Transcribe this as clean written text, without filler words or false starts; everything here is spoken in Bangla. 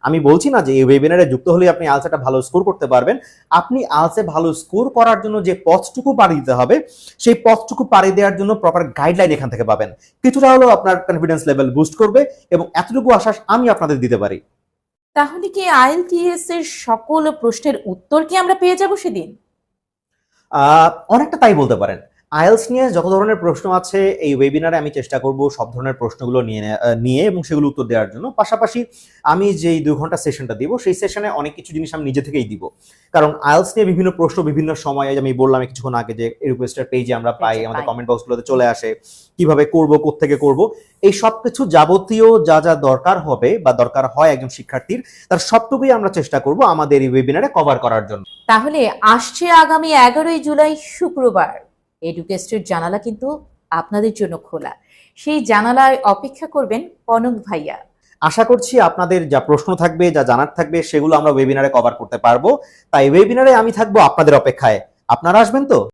আমি বলছি না যে এই ওয়েবিনারে যুক্ত হলে আপনি আইএলটিএস একটা ভালো স্কোর করতে পারবেন। আপনি আইএলটিএস এ ভালো স্কোর করার জন্য যে পথটুকু পাড়ি দিতে হবে, সেই পথটুকু পাড়ি দেওয়ার জন্য প্রপার গাইডলাইন এখান থেকে পাবেন। কিছুটা হলেও আপনার কনফিডেন্স লেভেল বুস্ট করবে এবং এতটুকু আশ্বাস আমি আপনাদের দিতে পারি। তাহলে কি আইএলটিএস এর সকল প্রশ্নের উত্তর কি আমরা পেয়ে যাব সেদিন? অনেকটা তাই বলতে পারেন। আইএলটিএস নিয়ে যত ধরনের প্রশ্ন আছে এই ওয়েবিনারে আমি চেষ্টা করব সব ধরনের প্রশ্নগুলো নিয়ে এবং সেগুলো উত্তর দেওয়ার জন্য। পাশাপাশি আমি যেই 2 ঘন্টা সেশনটা দিব সেই সেশনে অনেক কিছু জিনিস আমি নিজে থেকেই দিব। কারণ আইএলটিএস নিয়ে বিভিন্ন প্রশ্ন বিভিন্ন সময়ে আমি বললাম কিছুক্ষণ আগে যে রিকোয়েস্টের পেজে আমরা পাই, আমাদের কমেন্ট বক্সগুলোতে চলে আসে, কিভাবে করব, কোত্থেকে করব, এই সবকিছু যাবতীয় যা যা দরকার হবে বা দরকার হয় একজন শিক্ষার্থীর, তার সবটুকুই আমরা চেষ্টা করব আমাদের এই ওয়েবিনারে কভার করার জন্য। তাহলে আসছে আগামী 11ই জুলাই শুক্রবার এডুকেস্টের জানালা কিন্তু আপনাদের জন্য খোলা। সেই জানালায় অপেক্ষা করবেন কনক ভাইয়া। আশা করছি আপনাদের যা প্রশ্ন থাকবে, যা জানার থাকবে সেগুলো আমরা ওয়েবিনারে কভার করতে পারবো। তাই ওয়েবিনারে আমি থাকবো আপনাদের অপেক্ষায়। আপনারা আসবেন তো?